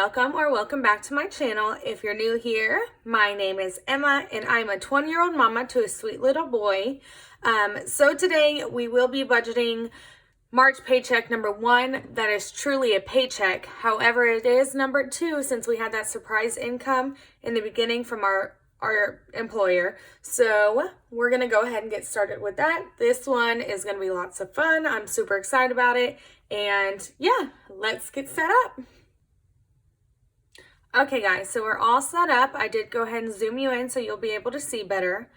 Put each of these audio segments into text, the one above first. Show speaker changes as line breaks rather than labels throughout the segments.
welcome or welcome back to my channel. If you're new here, my name is Emma and I'm a 20-year-old mama to a sweet little boy. So today we will be budgeting March paycheck number 1. That is truly a paycheck. However, it is number 2 since we had that surprise income in the beginning from our employer. So we're going to go ahead and get started with that. This one is going to be lots of fun. I'm super excited about it. And yeah, let's get set up. Okay guys, so we're all set up. I did go ahead and zoom you in so you'll be able to see better.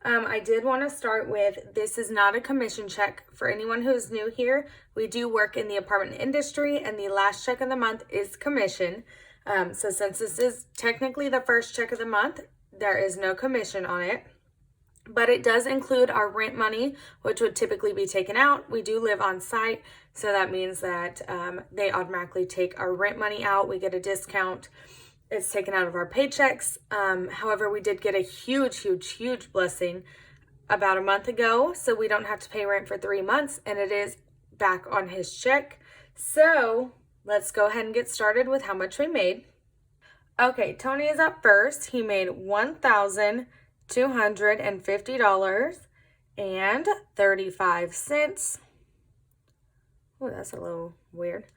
I did want to start with, this is not a commission check. For anyone who's new here, we do work in the apartment industry and the last check of the month is commission. So since this is technically the first check of the month, there is no commission on it. But it does include our rent money, which would typically be taken out. We do live on site, so that means that they automatically take our rent money out. We get a discount. It's taken out of our paychecks. However, we did get a huge blessing about a month ago, so we don't have to pay rent for 3 months, and it is back on his check. So let's go ahead and get started with how much we made. Okay, Tony is up first. He made $1,250.35. Oh, that's a little weird.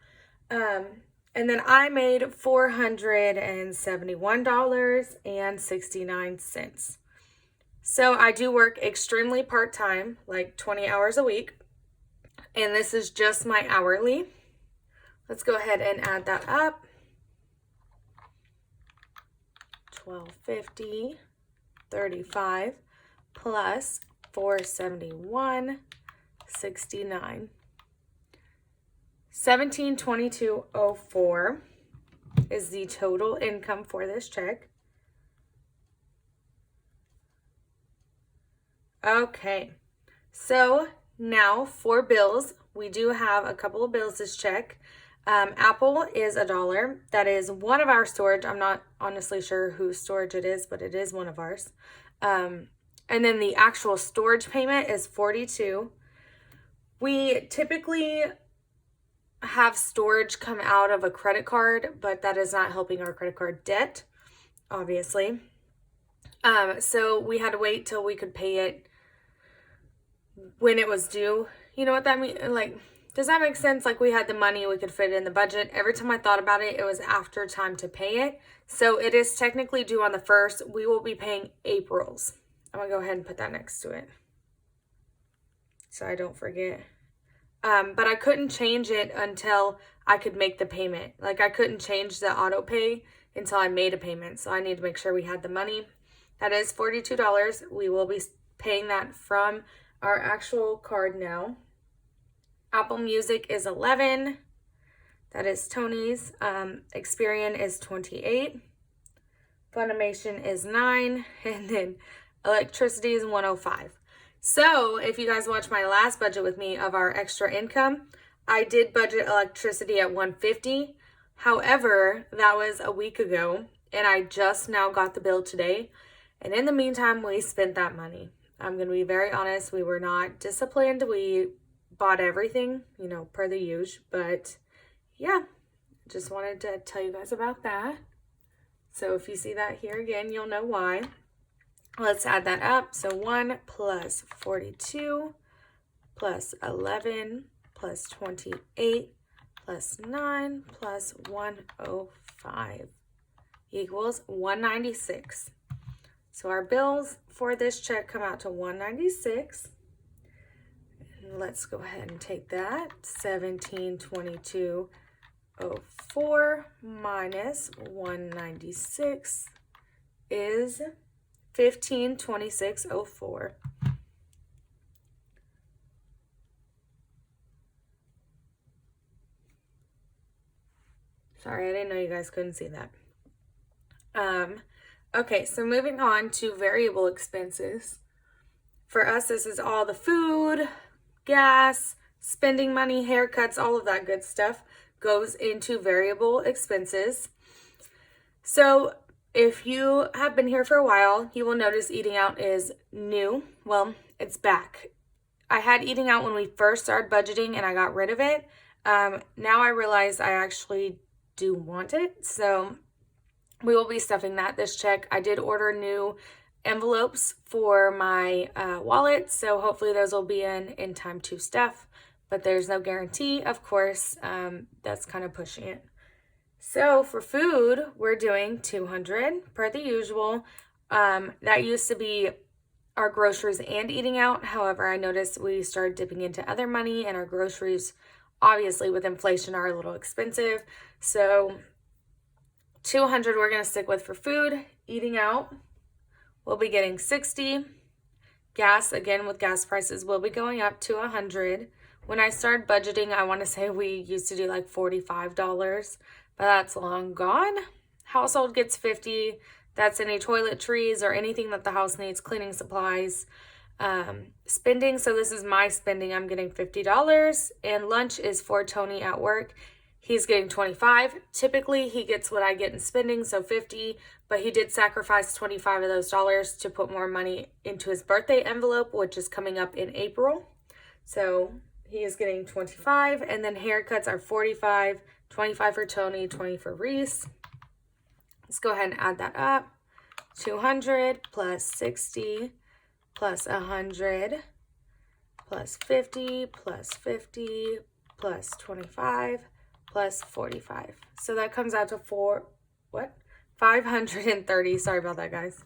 And then I made $471.69. So I do work extremely part-time, like 20 hours a week. And this is just my hourly. Let's go ahead and add that up. $1,250.35 plus $471.69. $1,722.04 is the total income for this check. Okay, so now for bills, we do have a couple of bills this check. Apple is $1. That is one of our storage. I'm not honestly sure whose storage it is, but it is one of ours. And then the actual storage payment is $42. We typically have storage come out of a credit card, but that is not helping our credit card debt, obviously. So we had to wait till we could pay it when it was due. You know what that means? Like, does that make sense? Like, we had the money, we could fit it in the budget. Every time I thought about it, it was after time to pay it. So it is technically due on the 1st. We will be paying April's. I'm gonna go ahead and put that next to it so I don't forget. But I couldn't change it until I could make the payment. Like, I couldn't change the auto pay until I made a payment. So I need to make sure we had the money. That is $42. We will be paying that from our actual card now. Apple Music is $11. That is Tony's. Experian is $28. Funimation is $9. And then electricity is $105. So if you guys watched my last budget with me of our extra income, I did budget electricity at $150. However, that was a week ago and I just now got the bill today. And in the meantime, we spent that money. I'm going to be very honest. We were not disciplined. We bought everything, you know, per the usual. But yeah, just wanted to tell you guys about that. So if you see that here again, you'll know why. Let's add that up. So 1 plus 42 plus 11 plus 28 plus 9 plus 105 equals 196. So our bills for this check come out to 196. Let's go ahead and take that. 1722.04 minus 196 is 1526.04. Sorry, I didn't know you guys couldn't see that. Okay, so moving on to variable expenses. For us, this is all the food, gas, spending money, haircuts, all of that good stuff goes into variable expenses. So if you have been here for a while, you will notice eating out is new. Well, it's back. I had eating out when we first started budgeting and I got rid of it. Now I realize I actually do want it. So we will be stuffing that this check. I did order new envelopes for my wallet, so hopefully those will be in time to stuff, but there's no guarantee, of course. That's kind of pushing it. So for food, we're doing $200 per the usual. That used to be our groceries and eating out. However, I noticed we started dipping into other money, and our groceries, obviously with inflation, are a little expensive. So $200 we're going to stick with for food. Eating out, we'll be getting $60. Gas, again, with gas prices, will be going up to $100. When I started budgeting, I want to say we used to do like $45, but that's long gone. Household gets $50. That's any toiletries or anything that the house needs, cleaning supplies. Spending, so this is my spending, I'm getting $50. And lunch is for Tony at work. He's getting $25. Typically, he gets what I get in spending, so $50, but he did sacrifice $25 of those dollars to put more money into his birthday envelope, which is coming up in April. So he is getting $25, and then haircuts are $45, $25 for Tony, $20 for Reese. Let's go ahead and add that up. 200 plus 60 plus 100 plus 50 plus 50 plus 25 plus 45. So that comes out to 530. Sorry about that, guys.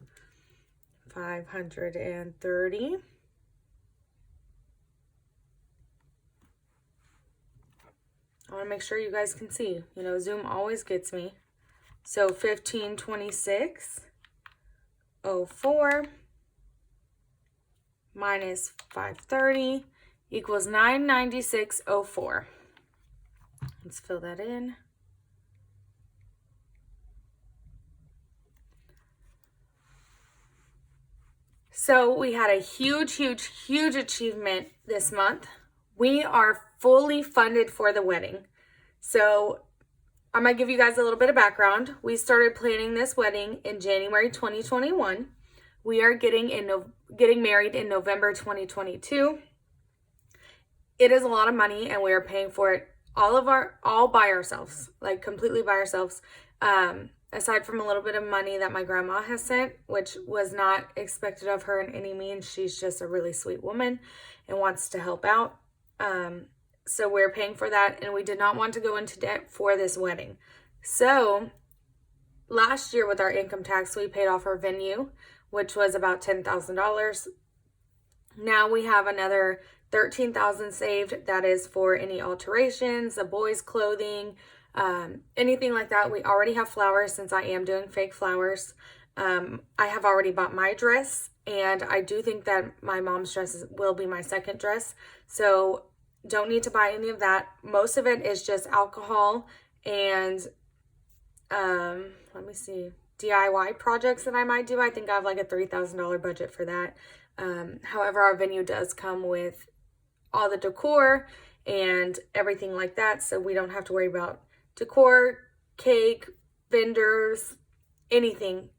530. I want to make sure you guys can see. You know, Zoom always gets me. So 1526.04 minus 530 equals 996.04. Let's fill that in. So we had a huge achievement this month. We are fully funded for the wedding. So I'm going to give you guys a little bit of background. We started planning this wedding in January 2021. We are getting married in November 2022. It is a lot of money, and we are paying for it all by ourselves, like completely by ourselves. Aside from a little bit of money that my grandma has sent, which was not expected of her in any means. She's just a really sweet woman and wants to help out. So we're paying for that, and we did not want to go into debt for this wedding. So last year with our income tax, we paid off our venue, which was about $10,000. Now we have another $13,000 saved. That is for any alterations, the boys' clothing, anything like that. We already have flowers since I am doing fake flowers. I have already bought my dress, and I do think that my mom's dress will be my second dress. So don't need to buy any of that. Most of it is just alcohol and, let me see, DIY projects that I might do. I think I have like a $3,000 budget for that. However, our venue does come with all the decor and everything like that. So we don't have to worry about decor, cake, vendors, anything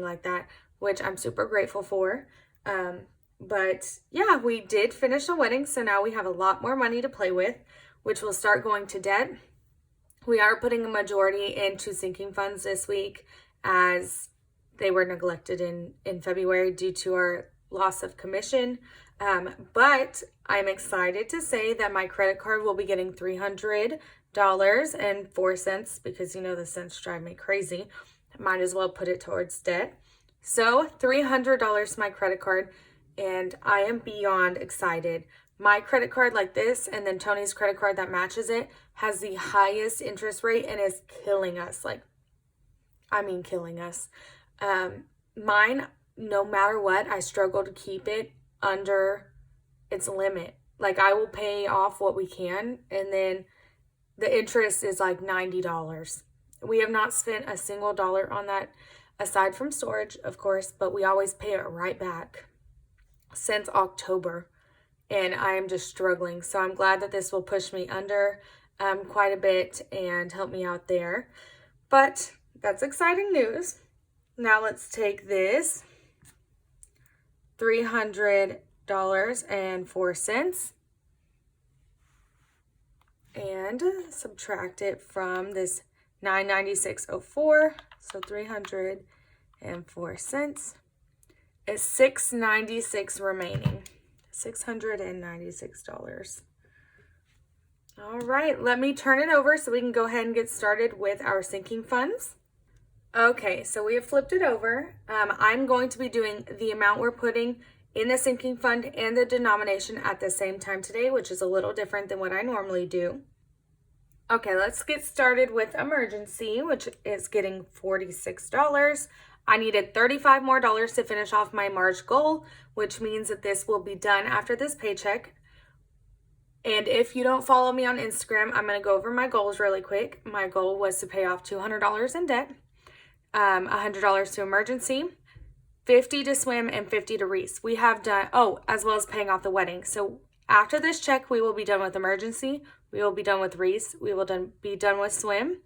like that, which I'm super grateful for. But yeah, we did finish the wedding, so now we have a lot more money to play with, which will start going to debt. We are putting a majority into sinking funds this week, as they were neglected in February due to our loss of commission. But I'm excited to say that my credit card will be getting $300.04 because, you know, the cents drive me crazy. Might as well put it towards debt. So $300 to my credit card. And I am beyond excited. My credit card like this, and then Tony's credit card that matches it, has the highest interest rate and is killing us. Like, I mean, killing us. Mine, no matter what, I struggle to keep it under its limit. Like, I will pay off what we can, and then the interest is like $90. We have not spent a single dollar on that, aside from storage, of course, but we always pay it right back since October, and I am just struggling. So I'm glad that this will push me under quite a bit and help me out there. But that's exciting news. Now let's take this $300.04 and subtract it from this $9.9604, so 304 cents. Is $6.96 remaining. $696. All right, let me turn it over so we can go ahead and get started with our sinking funds. Okay, so we have flipped it over. I'm going to be doing the amount we're putting in the sinking fund and the denomination at the same time today, which is a little different than what I normally do. Okay, let's get started with emergency, which is getting $46. I needed $35 more to finish off my March goal, which means that this will be done after this paycheck. And if you don't follow me on Instagram, I'm going to go over my goals really quick. My goal was to pay off $200 in debt, $100 to emergency, $50 to swim, and $50 to Reese. We have done, as well as paying off the wedding. So after this check, we will be done with emergency. We will be done with Reese. We will be done with swim,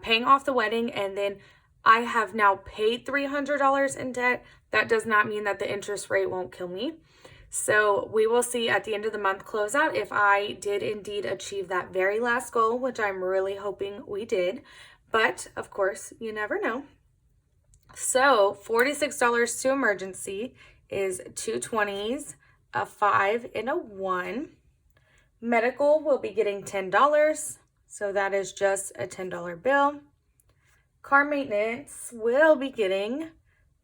paying off the wedding. And then I have now paid $300 in debt. That does not mean that the interest rate won't kill me. So we will see at the end of the month closeout if I did indeed achieve that very last goal, which I'm really hoping we did. But of course, you never know. So $46 to emergency is two 20s, a 5, and a 1. Medical will be getting $10, so that is just a $10 bill. Car maintenance will be getting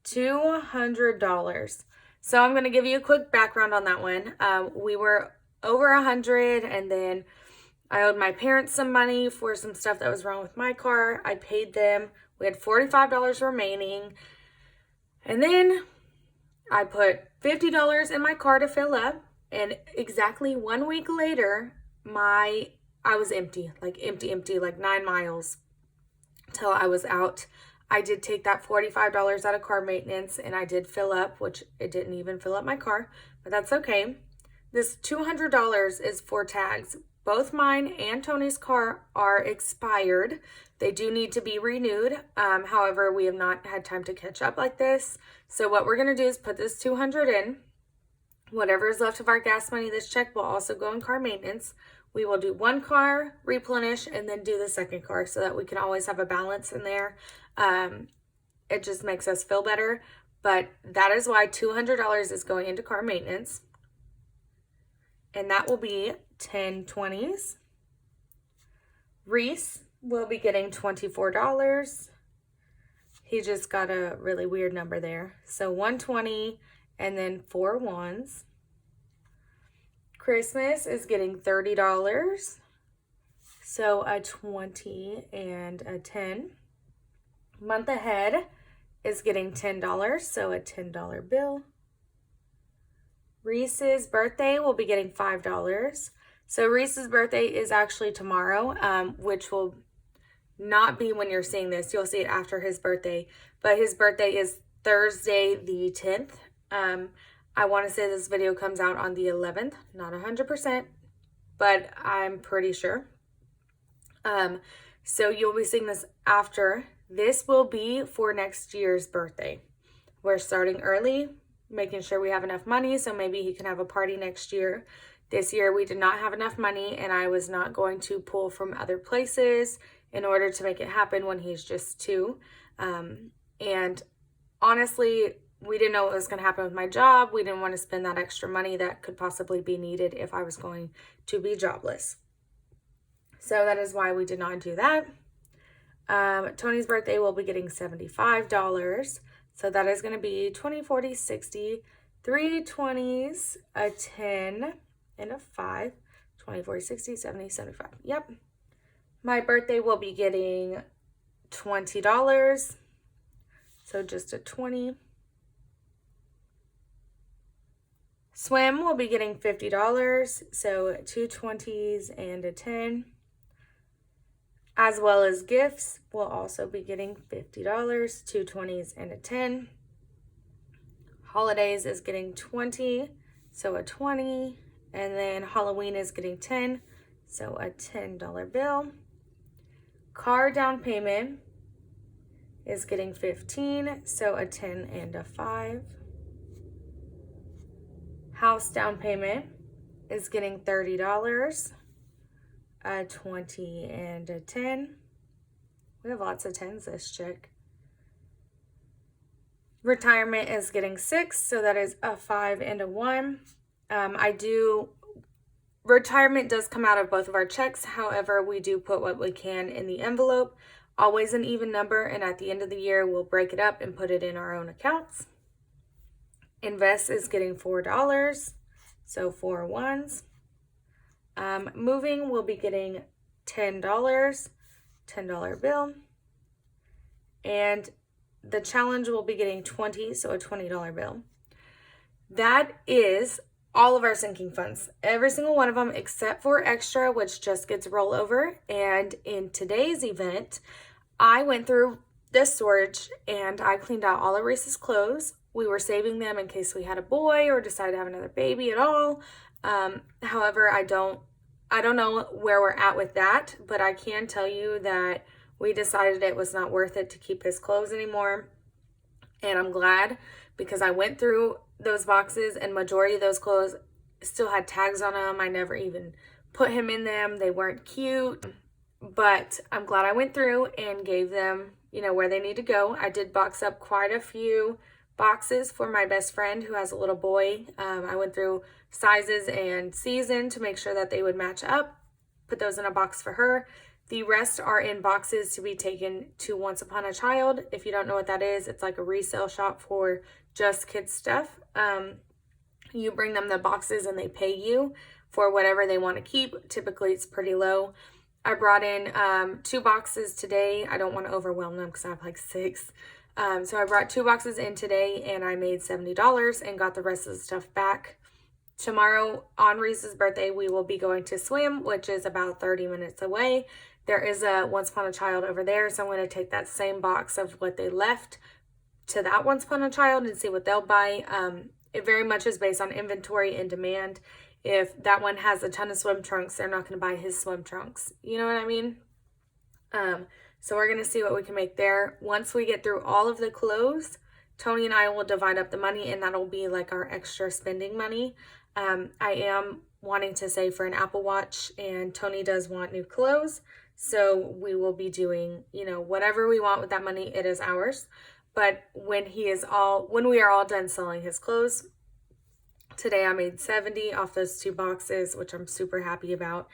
$200. So I'm going to give you a quick background on that one. We were over 100, and then I owed my parents some money for some stuff that was wrong with my car. I paid them. We had $45 remaining. And then I put $50 in my car to fill up. And exactly 1 week later, I was empty, like 9 miles till I was out. I did take that $45 out of car maintenance and I did fill up, which it didn't even fill up my car, but that's okay. This $200 is for tags. Both mine and Tony's car are expired. They do need to be renewed. However, we have not had time to catch up like this. So what we're going to do is put this $200 in. Whatever is left of our gas money, this check will also go in car maintenance. We will do one car, replenish, and then do the second car so that we can always have a balance in there. It just makes us feel better. But that is why $200 is going into car maintenance. And that will be 10 20s. Reese will be getting $24. He just got a really weird number there. So 120 and then 4 1s. Christmas is getting $30. So a 20 and a 10. Month ahead is getting $10, so a $10 bill. Reese's birthday will be getting $5. So Reese's birthday is actually tomorrow, which will not be when you're seeing this. You'll see it after his birthday. But his birthday is Thursday the 10th. I want to say this video comes out on the 11th. Not 100%, but I'm pretty sure. So you'll be seeing this after. This will be for next year's birthday. We're starting early, making sure we have enough money so maybe he can have a party next year. This year we did not have enough money and I was not going to pull from other places in order to make it happen when he's just 2. And honestly, we didn't know what was going to happen with my job. We didn't want to spend that extra money that could possibly be needed if I was going to be jobless. So that is why we did not do that. Tony's birthday will be getting $75. So that is going to be 20, 40, 60, 3 20s, a 10, and a 5. 20, 40, 60, 70, 75. Yep. My birthday will be getting $20. So just a 20. Swim will be getting $50. So 2 20s and a 10. As well as gifts, we'll also be getting $50, 2 20s and a 10. Holidays is getting 20, so a 20. And then Halloween is getting 10, so a $10 bill. Car down payment is getting 15, so a 10 and a 5. House down payment is getting $30. A 20 and a 10. We have lots of 10s this check. Retirement is getting 6, so that is a 5 and a 1. Retirement does come out of both of our checks. However, we do put what we can in the envelope. Always an even number, and at the end of the year, we'll break it up and put it in our own accounts. Invest is getting $4, so 4 ones. Moving will be getting $10, $10 bill. And the challenge will be getting 20, so a $20 bill. That is all of our sinking funds. Every single one of them except for extra, which just gets rollover. And in today's event, I went through this storage and I cleaned out all of Reese's clothes. We were saving them in case we had a boy or decided to have another baby at all. However, I don't know where we're at with that, but I can tell you that we decided it was not worth it to keep his clothes anymore. And I'm glad, because I went through those boxes and majority of those clothes still had tags on them. I never even put him in them. They weren't cute, but I'm glad I went through and gave them, where they need to go. I did box up quite a few boxes for my best friend who has a little boy. I went through sizes and season to make sure that they would match up. Put those in a box for her. The rest are in boxes to be taken to Once Upon a Child. If you don't know what that is, it's like a resale shop for just kids stuff. You bring them the boxes and they pay you for whatever they want to keep. Typically, it's pretty low. I brought in 2 boxes today. I don't want to overwhelm them because I have like 6. So I brought 2 boxes in today and I made $70 and got the rest of the stuff back. Tomorrow on Reese's birthday, we will be going to swim, which is about 30 minutes away. There is a Once Upon a Child over there, so I'm going to take that same box of what they left to that Once Upon a Child and see what they'll buy. It very much is based on inventory and demand. If that one has a ton of swim trunks, they're not going to buy his swim trunks. You know what I mean? So we're going to see what we can make there. Once we get through all of the clothes, Tony and I will divide up the money, and that'll be like our extra spending money. I am wanting to save for an Apple Watch, and Tony does want new clothes. So we will be doing, whatever we want with that money, it is ours. But when we are all done selling his clothes, today I made 70 off those 2 boxes, which I'm super happy about.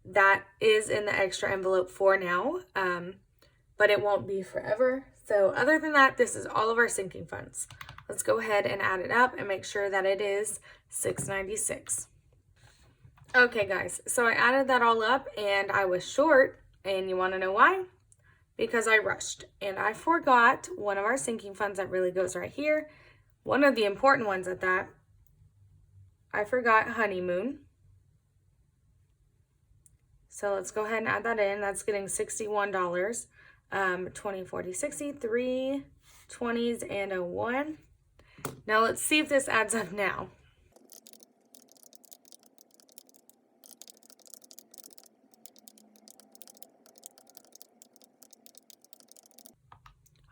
That is in the extra envelope for now, but it won't be forever. So other than that, this is all of our sinking funds. Let's go ahead and add it up and make sure that it is $696. Okay, guys, so I added that all up and I was short, and you want to know why? Because I rushed and I forgot one of our sinking funds that really goes right here. One of the important ones at that. I forgot honeymoon. So let's go ahead and add that in. That's getting $61. 20, 40, 60, 3 20s and a 1. Now let's see if this adds up now.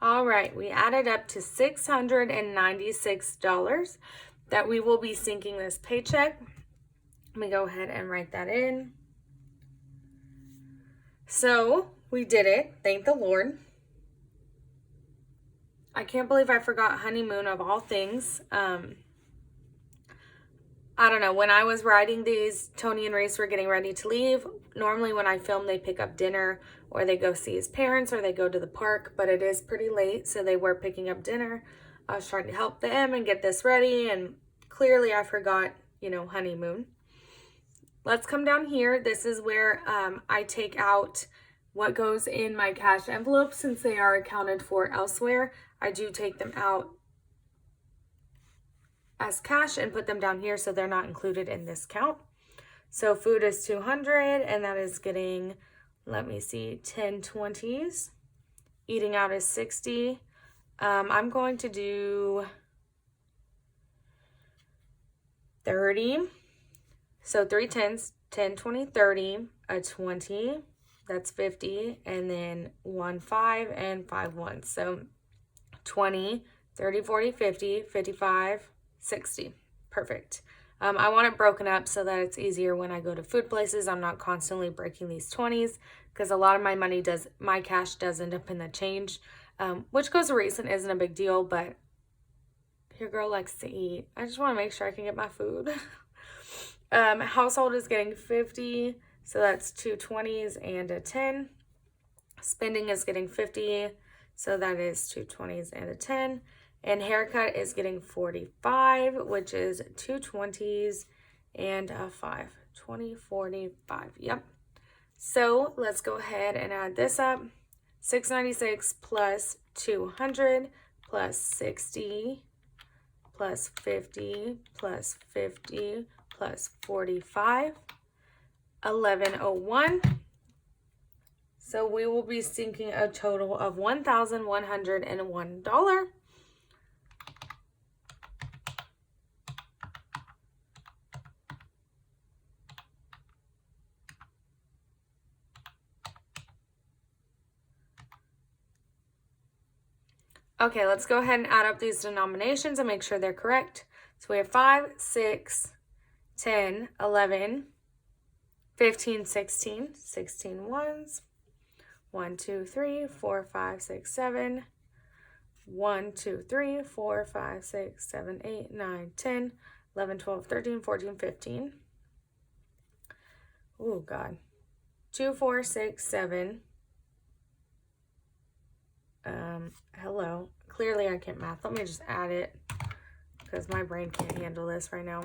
All right, we added up to $696 that we will be sinking this paycheck. Let me go ahead and write that in. So we did it. Thank the Lord. I can't believe I forgot honeymoon of all things. I don't know. When I was writing these, Tony and Reese were getting ready to leave. Normally when I film, they pick up dinner or they go see his parents or they go to the park, but it is pretty late, so they were picking up dinner. I was trying to help them and get this ready, and clearly I forgot, honeymoon. Let's come down here. This is where I take out what goes in my cash envelope. Since they are accounted for elsewhere, I do take them out as cash and put them down here so they're not included in this count. So food is $200, and that is getting, 10 20s. Eating out is $60. I'm going to do 30. So 3 10s, 10, 20, 30, a 20, that's 50, and then 1 5 and 5 1s. So 20, 30, 40, 50, 55, 60. Perfect. I want it broken up so that it's easier when I go to food places. I'm not constantly breaking these 20s because a lot of my cash does end up in the change, which goes to recent isn't a big deal, but your girl likes to eat. I just want to make sure I can get my food. Household is getting 50, so that's 2 20s and a 10. Spending is getting 50, so that is 2 20s and a 10. And haircut is getting 45, which is 2 20s and a 5. 20, 45. Yep. So let's go ahead and add this up. 696 plus 200 plus 60 plus 50 plus 50 plus 45. 1101. So we will be sinking a total of $1,101. Okay, let's go ahead and add up these denominations and make sure they're correct. So we have 5, 6, 10, 11, 15, 16, 16 ones. 1, 2, 3, 4, 5, 6, 7. 1, 2, 3, 4, 5, 6, 7, 8, 9, 10, 11, 12, 13, 14, 15. Oh, God. 2, 4, 6, 7. Hello. Clearly I can't math. Let me just add it because my brain can't handle this right now.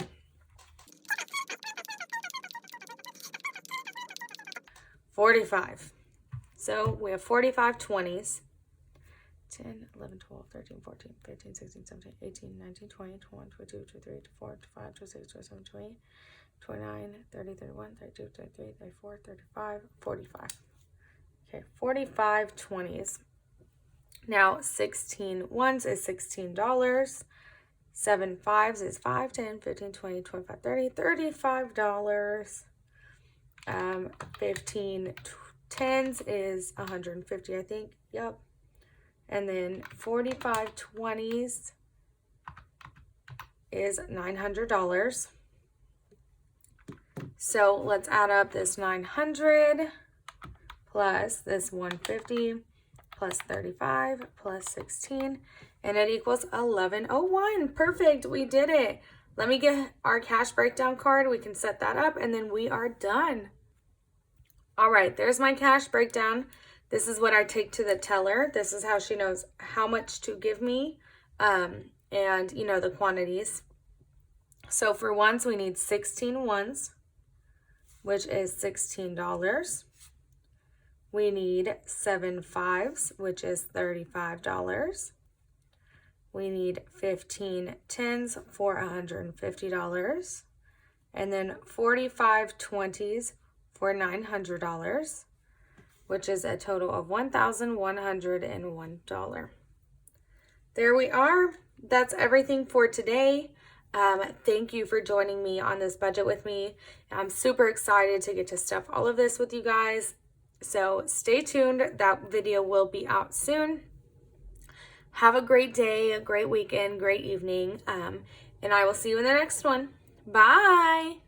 45. So we have 45 20s. 10, 11, 12, 13, 14, 15, 16, 17, 18, 19, 20, 21, 22, 23, 24, 25, 26, 27, 28, 29, 30, 31, 32, 33, 34, 35, 45. Okay, 45 20s. Now, 16 ones is $16. 7 fives is 5, 10, 15, 20, 25, 30, $35. 15 tens is 150, I think. Yep. And then 45 20s is $900. So let's add up this 900 plus this 150 plus 35 plus 16, and it equals 1101. Perfect, we did it. Let me get our cash breakdown card. We can set that up and then we are done. All right, there's my cash breakdown. This is what I take to the teller. This is how she knows how much to give me, and you know, the quantities. So for ones, we need 16 ones, which is $16. We need 7 fives, which is $35. We need 15 tens for $150. And then 45 20s for $900, which is a total of $1,101. There we are. That's everything for today. Thank you for joining me on this budget with me. I'm super excited to get to stuff all of this with you guys. So stay tuned. That video will be out soon. Have a great day, a great weekend, great evening. And I will see you in the next one. Bye.